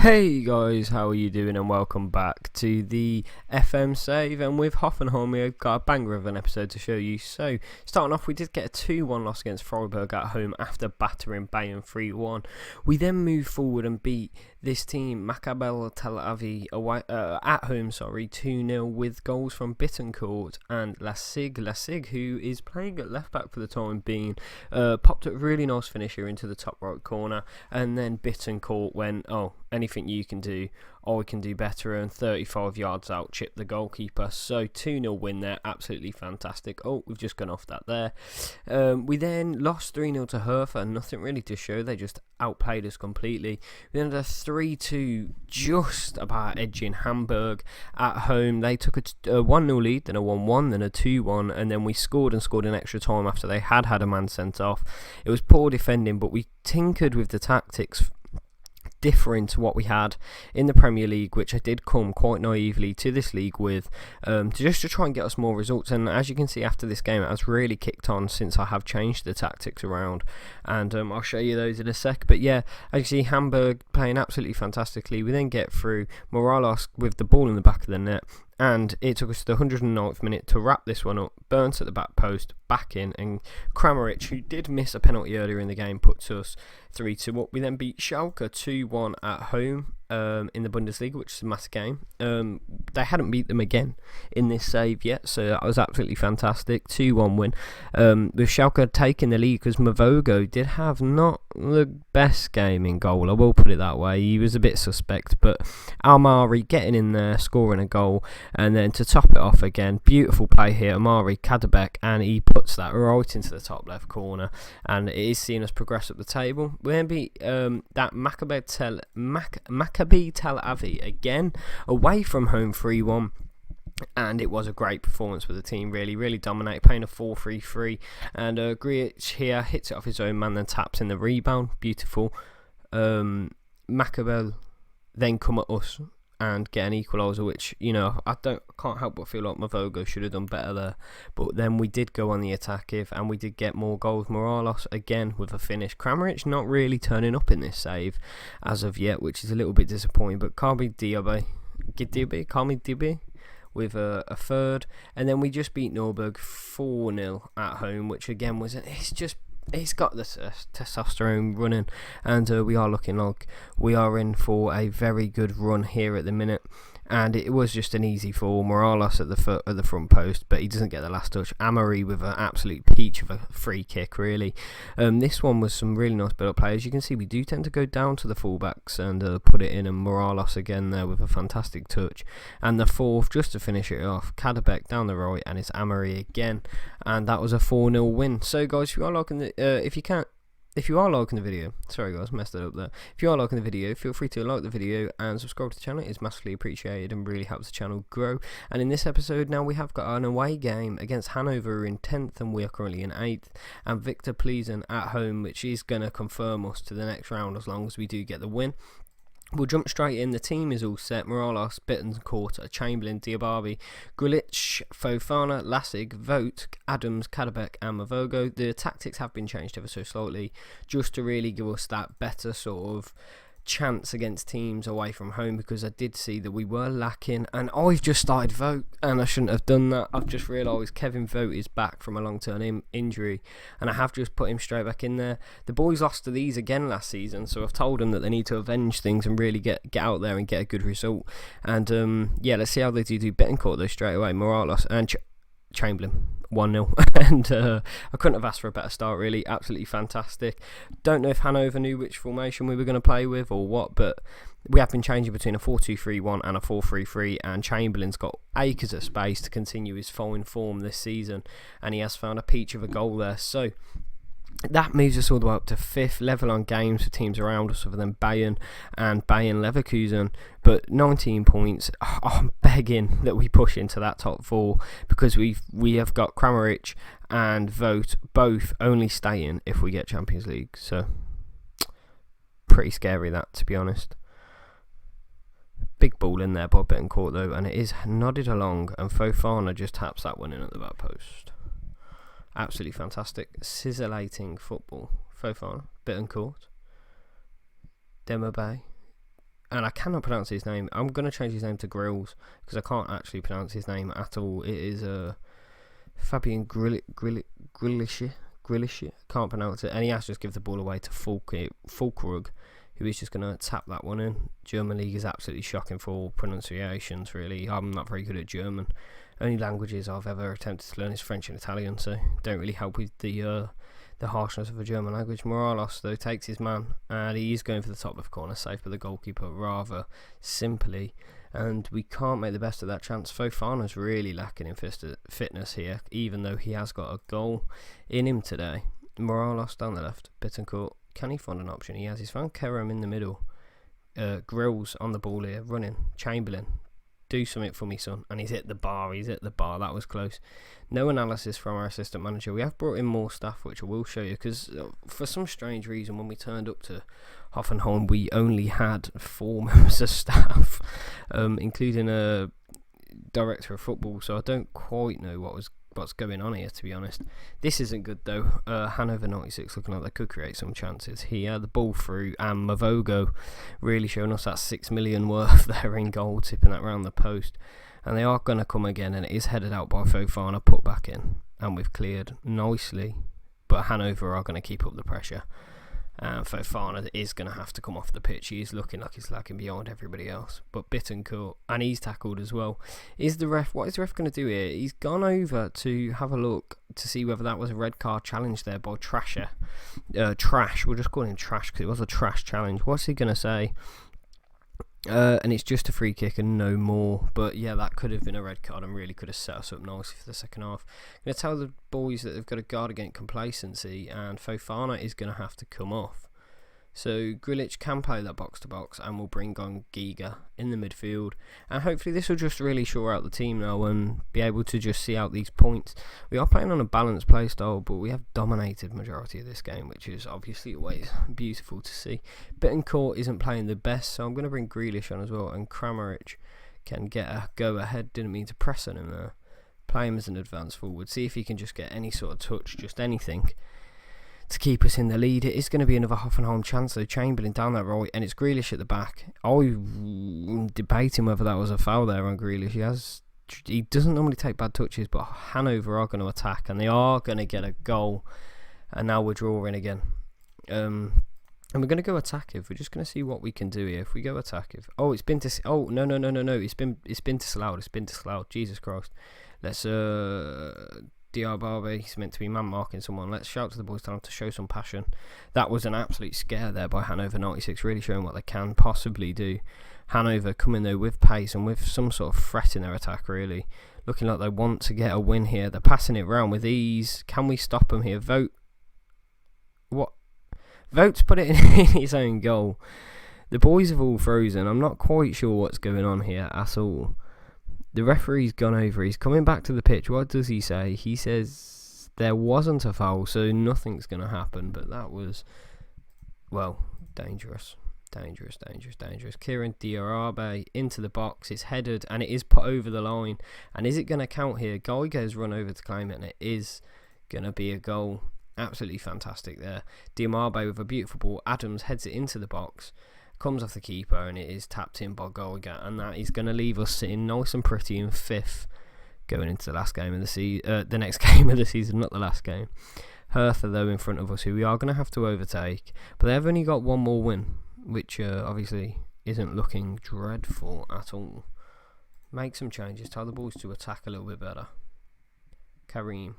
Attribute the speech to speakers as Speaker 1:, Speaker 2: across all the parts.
Speaker 1: Hey guys, how are you doing, and welcome back to the FM save. And with Hoffenheim, we've got a banger of an episode to show you. So starting off, we did get a 2-1 loss against Freiburg at home after battering Bayern 3-1. We then moved forward and beat this team, Maccabi Tel Aviv, at home 2-0 with goals from Bittencourt and Lasig, who is playing at left back for the time being, popped a really nice finisher into the top right corner, and then Bittencourt went, anything you can do, I can do better, and 35 yards out chipped the goalkeeper. So 2-0 win there, absolutely fantastic. We've just gone off that there. We then lost 3-0 to Hertha, nothing really to show, they just outplayed us completely. We then had a 3-2 just about edging Hamburg at home. They took a 1-0 lead, then a 1-1, then a 2-1, and then we scored in extra time after they had a man sent off. It was poor defending, but we tinkered with the tactics differing to what we had in the Premier League, which I did come quite naively to this league with, to try and get us more results. And as you can see after this game, it has really kicked on since I have changed the tactics around, and I'll show you those in a sec. But yeah, as you see, Hamburg playing absolutely fantastically. We then get through Morales with the ball in the back of the net, and it took us to the 109th minute to wrap this one up. Burns at the back post, back in, and Kramaric, who did miss a penalty earlier in the game, puts us 3-2 up. We then beat Schalke 2-1 at home in the Bundesliga, which is a massive game. They hadn't beat them again in this save yet, so that was absolutely fantastic. 2-1 win. With Schalke taking the lead, because Mavogo did have not the best game in goal, I will put it that way. He was a bit suspect, but Almari getting in there, scoring a goal, and then to top it off again, beautiful play here, Amari Kadebek, and he puts that right into the top left corner, and it is seeing us progress up the table. We then beat that Maccabi Tel Aviv again, away from home 3-1. And it was a great performance for the team, really dominated, playing a 4-3-3, and Griech here hits it off his own man, then taps in the rebound, beautiful. Maccabi then come at us and get an equaliser, which, I can't help but feel like Mavogo should have done better there. But then we did go on the attack, and we did get more goals. Morales again with a finish. Kramaric not really turning up in this save as of yet, which is a little bit disappointing. But Kami Diaby with a third, and then we just beat Norberg 4-0 at home, which again it's got the testosterone running, and we are looking like we are in for a very good run here at the minute. And it was just an easy fall. Morales at the front post, but he doesn't get the last touch. Amari with an absolute peach of a free kick, really. This one was some really nice build-up play. As you can see, we do tend to go down to the fullbacks and put it in, and Morales again there with a fantastic touch. And the fourth, just to finish it off, Kadebek down the right, and it's Amari again. And that was a 4-0 win. So guys, if you are liking the video, sorry guys, messed it up there. If you are liking the video, feel free to like the video and subscribe to the channel. It's massively appreciated and really helps the channel grow. And in this episode now, we have got an away game against Hanover in 10th, and we are currently in 8th, and Victor Pleasant at home, which is going to confirm us to the next round as long as we do get the win. We'll jump straight in. The team is all set. Morales, Bittencourt, Chamberlain, Diababi, Grulich, Fofana, Lasig, Vogt, Adams, Kadebek, and Mavogo. The tactics have been changed ever so slightly, just to really give us that better sort of chance against teams away from home, because I did see that we were lacking, and I've just started Vogt, and I shouldn't have done that. I've just realised Kevin Vogt is back from a long-term injury, and I have just put him straight back in there. The boys lost to these again last season, so I've told them that they need to avenge things and really get out there and get a good result. And let's see how they do Bittencourt though straight away. Morales and Chamberlain 1-0 and I couldn't have asked for a better start, really. Absolutely fantastic. Don't know if Hanover knew which formation we were going to play with or what, but we have been changing between a 4-2-3-1 and a 4-3-3, and Chamberlain's got acres of space to continue his fine form this season, and he has found a peach of a goal there. So that moves us all the way up to 5th, level on games for teams around us other than Bayern and Bayern Leverkusen, but 19 points. I'm begging that we push into that top 4, because we have got Kramaric and Vogt both only staying if we get Champions League, so pretty scary that, to be honest. Big ball in there by Bittencourt though, and it is nodded along, and Fofana just taps that one in at the back post. Absolutely fantastic, scintillating football. Fofana, Bittencourt, Demabe, and I cannot pronounce his name. I'm going to change his name to Grills, because I can't actually pronounce his name at all. It is Fabian Grillische. Can't pronounce it. And he has just give the ball away to Fulkrug, who is just going to tap that one in. German league is absolutely shocking for all pronunciations, really. I'm not very good at German. Only languages I've ever attempted to learn is French and Italian, so don't really help with the harshness of a German language. Moralos, though, takes his man, and he is going for the top left corner, safe by the goalkeeper rather simply, and we can't make the best of that chance. Fofana's really lacking in fitness here, even though he has got a goal in him today. Moralos down the left, Bittencourt, can he find an option? He has. He's found Kerem in the middle. Grills on the ball here, running. Chamberlain, do something for me, son. And he's hit the bar. That was close. No analysis from our assistant manager. We have brought in more staff, which I will show you, because for some strange reason, when we turned up to Hoffenheim, we only had 4 members of staff, including a director of football. So I don't quite know what's going on here, to be honest. This isn't good, though. Hannover 96 looking like they could create some chances here. The ball through, and Mavogo really showing us that 6 million worth there in goal, tipping that round the post. And they are going to come again, and it is headed out by Fofana, put back in, and we've cleared nicely. But Hannover are going to keep up the pressure, and Fofana is going to have to come off the pitch. He's looking like he's lagging behind everybody else. But Bittencourt, and he's tackled as well. What is the ref going to do here? He's gone over to have a look to see whether that was a red card challenge there by Trasher. Trash, we'll just call him Trash because it was a trash challenge. What's he going to say? And it's just a free kick and no more. But yeah, that could have been a red card and really could have set us up nicely for the second half. I'm going to tell the boys that they've got to guard against complacency, and Fofana is going to have to come off. So Grilic can play that box to box, and we'll bring on Giga in the midfield, and hopefully this will just really shore out the team now and be able to just see out these points. We are playing on a balanced play style, but we have dominated majority of this game, which is obviously always beautiful to see. Bittencourt isn't playing the best, so I'm going to bring Grealish on as well, and Kramaric can get a go ahead. Didn't mean to press on him there. Play him as an advanced forward, see if he can just get any sort of touch, just anything, to keep us in the lead. It is going to be another Hoffenheim chance though. Chamberlain down that right, and it's Grealish at the back. I'm debating whether that was a foul there on Grealish. He doesn't normally take bad touches, but Hanover are going to attack, and they are going to get a goal, and now we're drawing again. And we're going to go attack-ive. We're just going to see what we can do here. If we go attack-ive. No. It's been disallowed. Jesus Christ. Let's Diababe, he's meant to be man marking someone. Let's shout to the boys, tell them to show some passion. That was an absolute scare there by Hannover 96, really showing what they can possibly do. Hannover coming though with pace and with some sort of threat in their attack, really. Looking like they want to get a win here. They're passing it round with ease. Can we stop them here? Vote's put it in his own goal. The boys have all frozen. I'm not quite sure what's going on here at all. The referee's gone over. He's coming back to the pitch. What does he say? He says there wasn't a foul, so nothing's going to happen. But that was, well, dangerous. Kieran Diarabe into the box. It's headed, and it is put over the line. And is it going to count here? Guy goes run over to claim it, and it is going to be a goal. Absolutely fantastic there. Diamabe with a beautiful ball. Adams heads it into the box. Comes off the keeper, and it is tapped in by Golga, and that is going to leave us sitting nice and pretty in 5th going into the last game of the next game of the season, not the last game. Hertha though in front of us, who we are going to have to overtake, but they've only got one more win, which obviously isn't looking dreadful at all. Make some changes, tell the boys to attack a little bit better. Karim,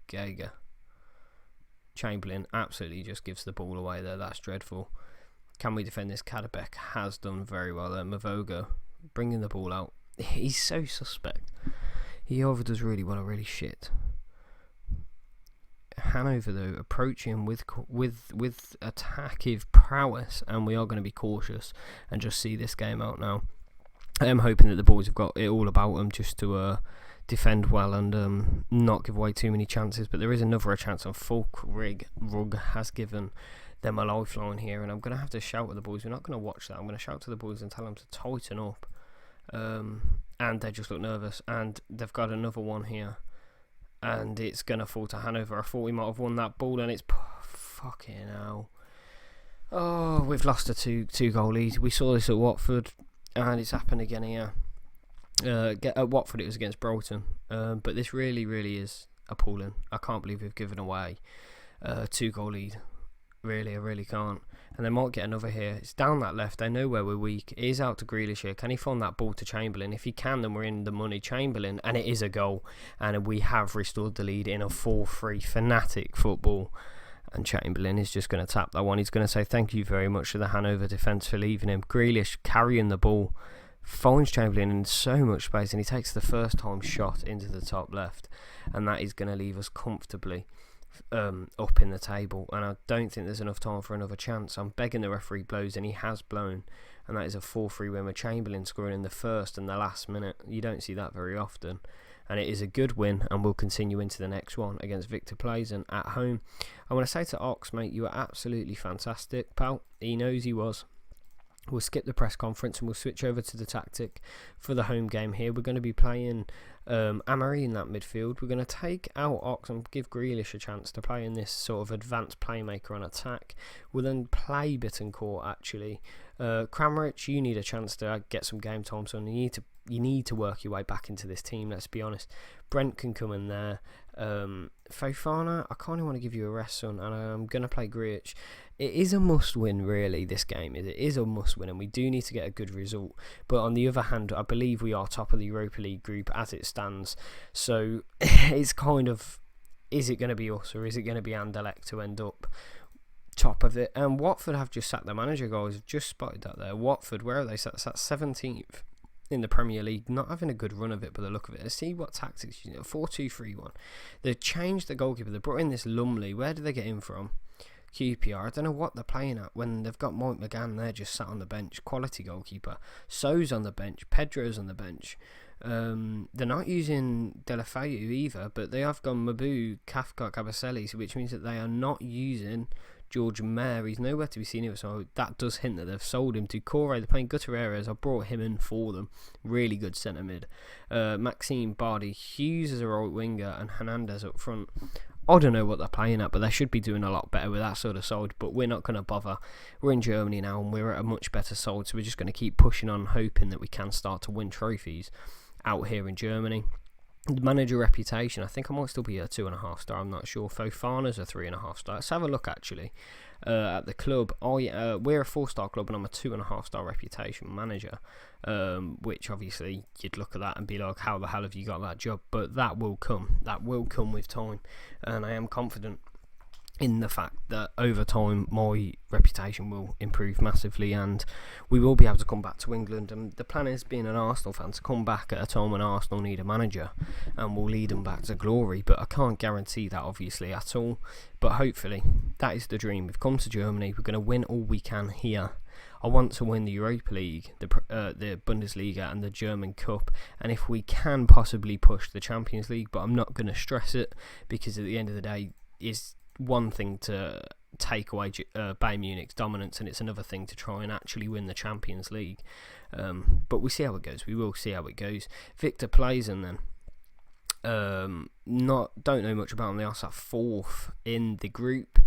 Speaker 1: Geiger, Chamberlain absolutely just gives the ball away there. That's dreadful. Can we defend this? Kadabek has done very well there. Mavogo bringing the ball out. He's so suspect. He either does really well or really shit. Hanover though approaching with attackive prowess, and we are going to be cautious and just see this game out now. I am hoping that the boys have got it all about them just to defend well and not give away too many chances. But there is another chance on Rug has given them a lifeline here, and I'm going to have to shout at the boys. We're not going to watch that. I'm going to shout to the boys and tell them to tighten up. And they just look nervous, and they've got another one here, and it's going to fall to Hanover. I thought we might have won that ball, and it's fucking hell. Oh, we've lost a two goal lead. We saw this at Watford, and it's happened again here. At Watford, it was against Bolton, but this really is appalling. I can't believe we've given away a 2-goal lead. Really, I really can't. And they might get another here. It's down that left. They know where we're weak. It is out to Grealish here. Can he find that ball to Chamberlain? If he can, then we're in the money. Chamberlain, and it is a goal. And we have restored the lead in a 4-3 fanatic football. And Chamberlain is just going to tap that one. He's going to say thank you very much to the Hanover defence for leaving him. Grealish carrying the ball, finds Chamberlain in so much space, and he takes the first time shot into the top left. And that is going to leave us comfortably up in the table, and I don't think there's enough time for another chance. I'm begging the referee blows, and he has blown, and that is a 4-3 win with Chamberlain scoring in the first and the last minute. You don't see that very often, and it is a good win, and we'll continue into the next one against Victor Pleasant at home. I want to say to Ox, mate, you were absolutely fantastic, pal. He knows he was. We'll skip the press conference and we'll switch over to the tactic for the home game here. We're going to be playing Amory in that midfield. We're going to take out Ox and give Grealish a chance to play in this sort of advanced playmaker on attack. We'll then play Bittencourt, actually. Kramaric, you need a chance to get some game time, son. You need to work your way back into this team, let's be honest. Brent can come in there. Fofana, I kind of want to give you a rest, son, and I'm going to play Grealish. It is a must-win, really, this game. It is a must-win, and we do need to get a good result. But on the other hand, I believe we are top of the Europa League group as it stands. So it's kind of, is it going to be us, or is it going to be Anderlecht to end up top of it? And Watford have just sacked their manager, guys. I've just spotted that there. Watford, where are they? Sat 17th. In the Premier League, not having a good run of it by the look of it. Let's see what tactics you know. 4-2-3-1. They've changed the goalkeeper. They brought in this Lumley. Where did they get him from? QPR. I don't know what they're playing at when they've got Mike McGann there just sat on the bench. Quality goalkeeper. So's on the bench. Pedro's on the bench. They're not using Deulofeu either, but they have gone Mabu, Cathcart, Cabaselli, which means that they are not using George Mayer. He's nowhere to be seen here, so that does hint that they've sold him to Corey. They're playing Gutierrez. I brought him in for them. Really good centre mid. Maxime Bardi, Hughes as a right winger, and Hernandez up front. I don't know what they're playing at, but they should be doing a lot better with that sort of side, but we're not going to bother. We're in Germany now, and we're at a much better side, so we're just going to keep pushing on, hoping that we can start to win trophies out here in Germany. The manager reputation, I think I might still be a 2.5 star, I'm not sure. Fofana's a 3.5 star. Let's have a look actually at the club. We're a 4-star club and I'm a 2.5 star reputation manager, which obviously you'd look at that and be like, how the hell have you got that job? But that will come with time, and I am confident in the fact that over time my reputation will improve massively and we will be able to come back to England. And the plan is, being an Arsenal fan, to come back at a time when Arsenal need a manager and we'll lead them back to glory, but I can't guarantee that obviously at all, but hopefully that is the dream. We've come to Germany, we're going to win all we can here. I want to win the Europa League, the Bundesliga and the German Cup, and if we can possibly push the Champions League, but I'm not going to stress it because at the end of the day is one thing to take away Bayern Munich's dominance, and it's another thing to try and actually win the Champions League. But we see how it goes. We will see how it goes. Victor Pleasant then. Don't know much about them. They are sat 4th in the group,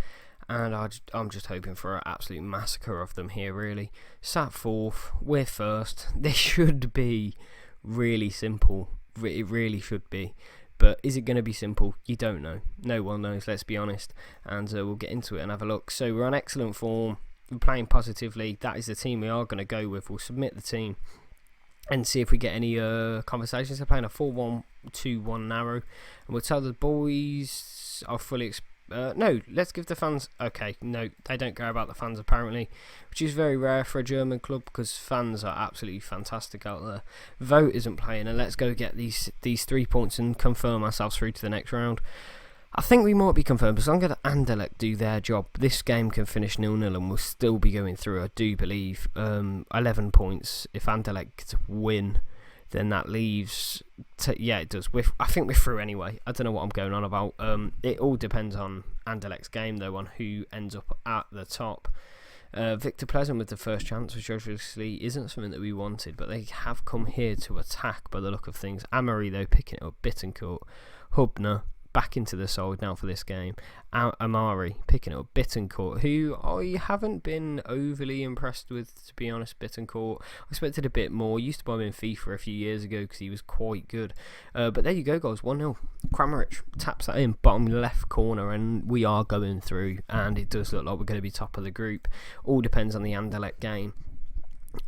Speaker 1: and I'm just hoping for an absolute massacre of them here. Really, sat 4th. We're 1st. This should be really simple. It really should be. But is it going to be simple? You don't know. No one knows, let's be honest. And we'll get into it and have a look. So we're on excellent form. We're playing positively. That is the team we are going to go with. We'll submit the team and see if we get any conversations. They're playing a 4-1-2-1 narrow. And we'll tell the boys are fully... no, let's give the fans... Okay, no, they don't care about the fans apparently, which is very rare for a German club because fans are absolutely fantastic out there. Vote isn't playing, and let's go get these 3 points and confirm ourselves through to the next round. I think we might be confirmed, because I'm going to Anderlecht do their job. This game can finish 0-0 and we'll still be going through, I do believe. 11 points. If Anderlecht win, then that leaves... yeah, it does. I think we're through anyway. I don't know what I'm going on about. It all depends on Anderlecht's game, though, on who ends up at the top. Victor Pleasant with the first chance, which obviously isn't something that we wanted, but they have come here to attack by the look of things. Amory, though, picking it up. Bittencourt, Hubner, back into the side now for this game. Amari picking up Bittencourt, who I haven't been overly impressed with, to be honest. Bittencourt, I expected a bit more. Used to buy him in FIFA a few years ago because he was quite good. But there you go, guys. 1-0. Kramaric taps that in, bottom left corner, and we are going through. And it does look like we're going to be top of the group. All depends on the Anderlecht game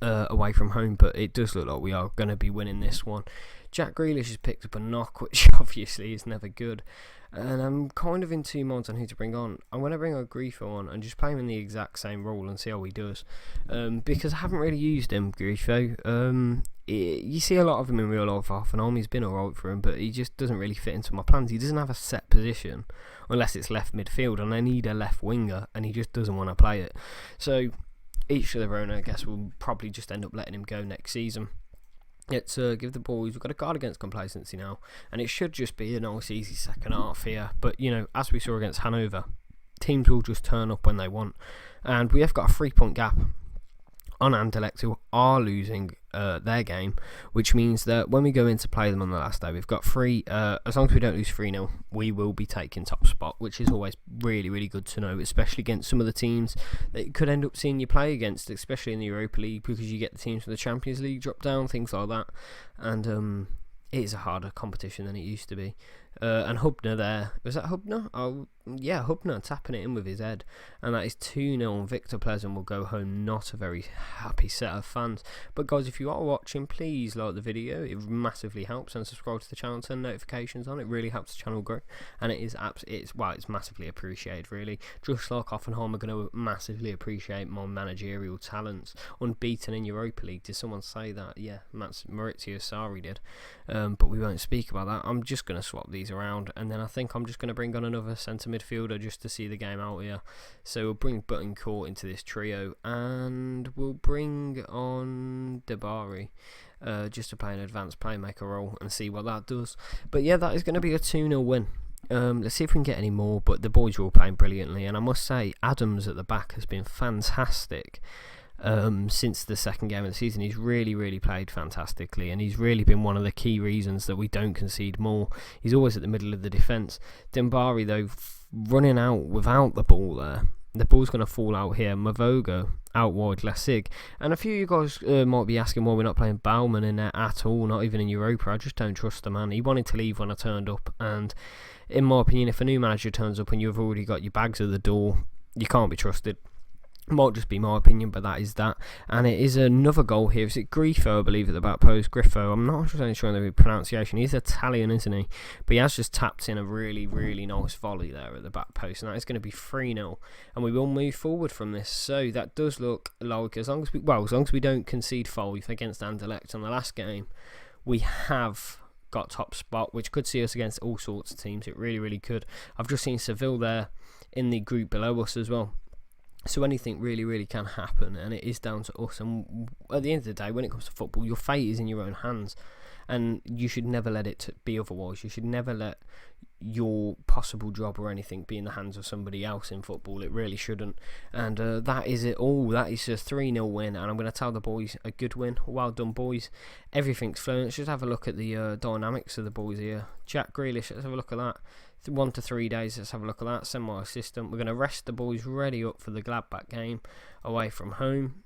Speaker 1: away from home, but it does look like we are going to be winning this one. Jack Grealish has picked up a knock, which obviously is never good. And I'm kind of in two minds on who to bring on. I'm going to bring on Grifo on and just play him in the exact same role and see how he does. Because I haven't really used him, Grifo. You see a lot of him in real life off and on. He's been alright for him, but he just doesn't really fit into my plans. He doesn't have a set position unless it's left midfield, and I need a left winger, and he just doesn't want to play it. So each of their own, I guess, will probably just end up letting him go next season. Let's give the boys, we've got a guard against complacency now, and it should just be a nice easy second half here, but as we saw against Hanover, teams will just turn up when they want, and we have got a 3-point gap on Anderlecht, who are losing their game, which means that when we go in to play them on the last day, we've got 3, as long as we don't lose 3-0, we will be taking top spot, which is always really, really good to know, especially against some of the teams that you could end up seeing you play against, especially in the Europa League, because you get the teams from the Champions League drop down, things like that, and it is a harder competition than it used to be. And Hubner there, was that Hubner? Oh, yeah, Hubner tapping it in with his head, and that is 2-0, and Victor Pleasant will go home not a very happy set of fans. But guys, if you are watching, please like the video, it massively helps, and subscribe to the channel, turn notifications on, it really helps the channel grow, and it's massively appreciated, really. Just like Hoffenheim are going to massively appreciate my managerial talents. Unbeaten in Europa League, did someone say that? Yeah, Maurizio Sarri did, but we won't speak about that. I'm just going to swap these around, and then I think I'm just going to bring on another centre midfielder just to see the game out here. So we'll bring Bittencourt into this trio, and we'll bring on Debari just to play an advanced playmaker role and see what that does. But yeah, that is going to be a 2-0 win. Let's see if we can get any more, but the boys are all playing brilliantly, and I must say Adams at the back has been fantastic. Since the second game of the season, he's really played fantastically, and he's really been one of the key reasons that we don't concede more. He's always at the middle of the defence. Dembari, though, running out without the ball there. The ball's going to fall out here. Mavogo out wide, Lasig. And a few of you guys might be asking why we're not playing Bauman in there at all, not even in Europa. I just don't trust the man. He wanted to leave when I turned up, and in my opinion, if a new manager turns up and you've already got your bags at the door, you can't be trusted. Might just be my opinion, but that is that. And it is another goal here. Is it Grifo, I believe, at the back post? Griffo, I'm not really sure on the pronunciation. He's Italian, isn't he? But he has just tapped in a really nice volley there at the back post, and that is going to be 3-0, and we will move forward from this. So that does look like, as long as we don't concede 5 against Anderlecht on the last game, we have got top spot, which could see us against all sorts of teams. It really could. I've just seen Seville there in the group below us as well. So anything really can happen, and it is down to us. And at the end of the day, when it comes to football, your fate is in your own hands, and you should never let it be otherwise. You should never let your possible job or anything be in the hands of somebody else in football. It really shouldn't. And that is it all. That is a 3-0 win, and I'm going to tell the boys a good win. Well done, boys. Everything's flowing. Let's just have a look at the dynamics of the boys here. Jack Grealish, let's have a look at that. 1 to 3 days, let's have a look at that. Send my assistant. We're going to rest the boys ready up for the Gladbach game away from home.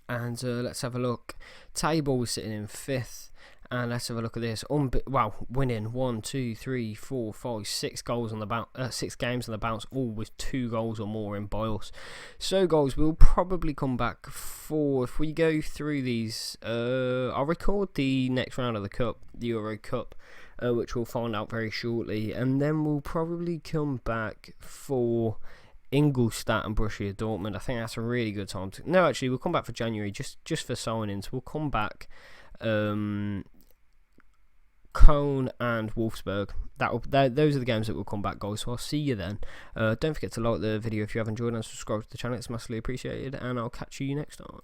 Speaker 1: And let's have a look. Table is sitting in 5th. And let's have a look at this. Winning 1, 2, 3, 4, 5, 6 goals on the bounce. 6 games on the bounce, all with 2 goals or more in Bios. So, guys, we'll probably come back for, if we go through these. I'll record the next round of the Cup, the Euro Cup, which we'll find out very shortly, and then we'll probably come back for Ingolstadt and Borussia Dortmund. I think that's a really good time to. No, actually, we'll come back for January just for signings. We'll come back. Cologne and Wolfsburg. Those are the games that will come back, guys. So I'll see you then. Don't forget to like the video if you have enjoyed, and subscribe to the channel. It's massively appreciated, and I'll catch you next time.